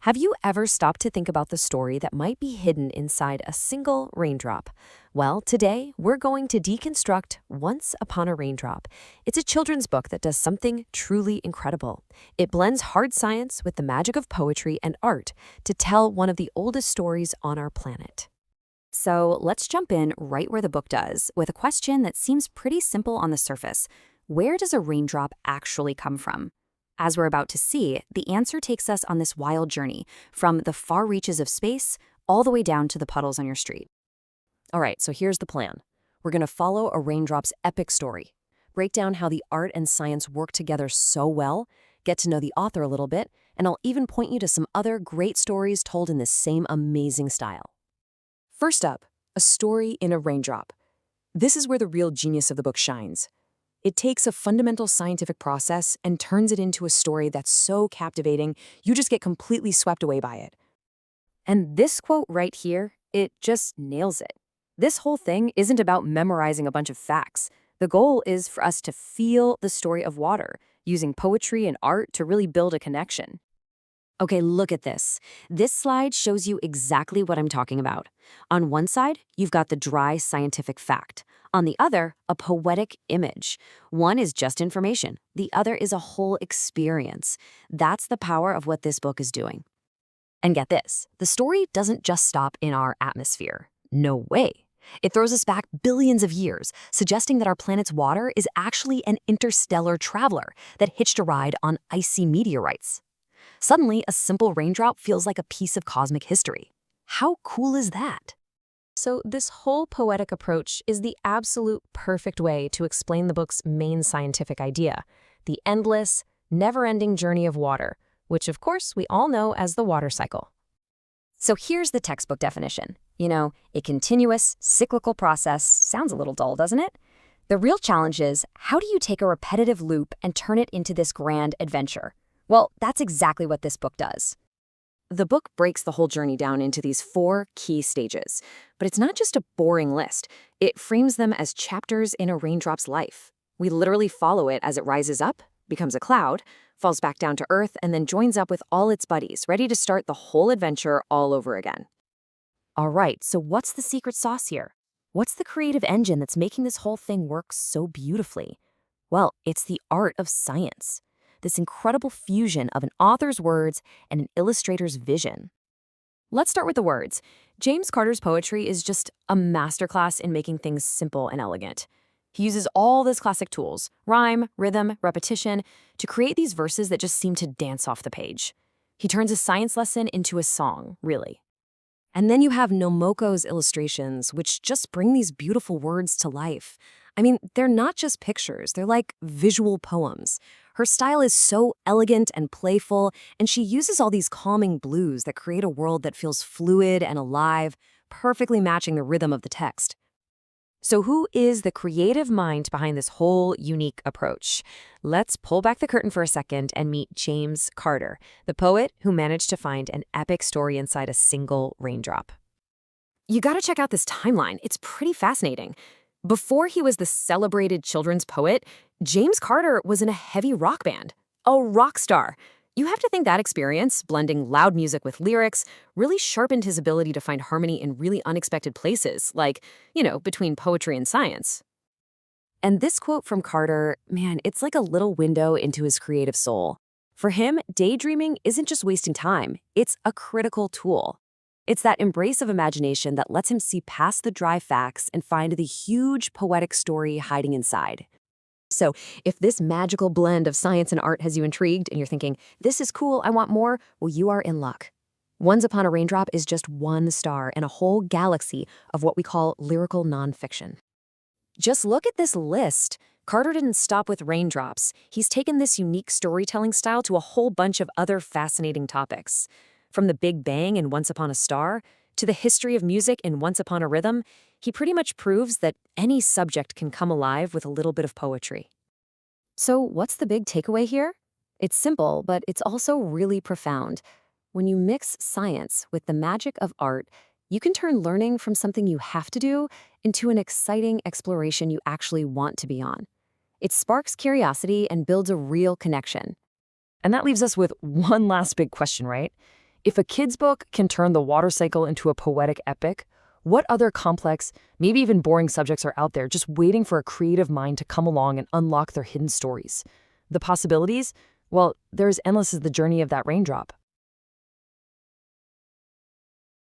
Have you ever stopped to think about the story that might be hidden inside a single raindrop? Well, today we're going to deconstruct Once Upon a Raindrop. It's a children's book that does something truly incredible. It blends hard science with the magic of poetry and art to tell one of the oldest stories on our planet. So let's jump in right where the book does, with a question that seems pretty simple on the surface. Where does a raindrop actually come from? As we're about to see, the answer takes us on this wild journey, from the far reaches of space all the way down to the puddles on your street. All right, so here's the plan. We're going to follow a raindrop's epic story, break down how the art and science work together so well, get to know the author a little bit, and I'll even point you to some other great stories told in this same amazing style. First up, a story in a raindrop. This is where the real genius of the book shines. It takes a fundamental scientific process and turns it into a story that's so captivating, you just get completely swept away by it. And this quote right here, it just nails it. This whole thing isn't about memorizing a bunch of facts. The goal is for us to feel the story of water, using poetry and art to really build a connection. Okay, look at this. This slide shows you exactly what I'm talking about. On one side, you've got the dry scientific fact. On the other, a poetic image. One is just information. The other is a whole experience. That's the power of what this book is doing. And get this, the story doesn't just stop in our atmosphere. No way. It throws us back billions of years, suggesting that our planet's water is actually an interstellar traveler that hitched a ride on icy meteorites. Suddenly, a simple raindrop feels like a piece of cosmic history. How cool is that? So this whole poetic approach is the absolute perfect way to explain the book's main scientific idea, the endless, never-ending journey of water, which of course we all know as the water cycle. So here's the textbook definition. A continuous, cyclical process. Sounds a little dull, doesn't it? The real challenge is, how do you take a repetitive loop and turn it into this grand adventure? Well, that's exactly what this book does. The book breaks the whole journey down into these 4 key stages, but it's not just a boring list. It frames them as chapters in a raindrop's life. We literally follow it as it rises up, becomes a cloud, falls back down to Earth, and then joins up with all its buddies, ready to start the whole adventure all over again. All right, so what's the secret sauce here? What's the creative engine that's making this whole thing work so beautifully? Well, it's the art of science. This incredible fusion of an author's words and an illustrator's vision. Let's start with the words. James Carter's poetry is just a masterclass in making things simple and elegant. He uses all those classic tools, rhyme, rhythm, repetition, to create these verses that just seem to dance off the page. He turns a science lesson into a song, really. And then you have Nomoko's illustrations, which just bring these beautiful words to life. I mean, they're not just pictures, they're like visual poems. Her style is so elegant and playful, and she uses all these calming blues that create a world that feels fluid and alive, perfectly matching the rhythm of the text. So who is the creative mind behind this whole unique approach? Let's pull back the curtain for a second and meet James Carter, the poet who managed to find an epic story inside a single raindrop. You gotta check out this timeline. It's pretty fascinating. Before he was the celebrated children's poet, James Carter was in a heavy rock band, a rock star. You have to think that experience, blending loud music with lyrics, really sharpened his ability to find harmony in really unexpected places, like, between poetry and science. And this quote from Carter, man, it's like a little window into his creative soul. For him, daydreaming isn't just wasting time, it's a critical tool. It's that embrace of imagination that lets him see past the dry facts and find the huge poetic story hiding inside. So if this magical blend of science and art has you intrigued and you're thinking, this is cool, I want more, well, you are in luck. Once Upon a Raindrop is just one star in a whole galaxy of what we call lyrical nonfiction. Just look at this list. Carter didn't stop with raindrops. He's taken this unique storytelling style to a whole bunch of other fascinating topics. From the Big Bang in Once Upon a Star to the history of music in Once Upon a Rhythm, he pretty much proves that any subject can come alive with a little bit of poetry. So what's the big takeaway here? It's simple, but it's also really profound. When you mix science with the magic of art, you can turn learning from something you have to do into an exciting exploration you actually want to be on. It sparks curiosity and builds a real connection. And that leaves us with one last big question, right? If a kid's book can turn the water cycle into a poetic epic, what other complex, maybe even boring subjects are out there just waiting for a creative mind to come along and unlock their hidden stories? The possibilities? Well, they're as endless as the journey of that raindrop.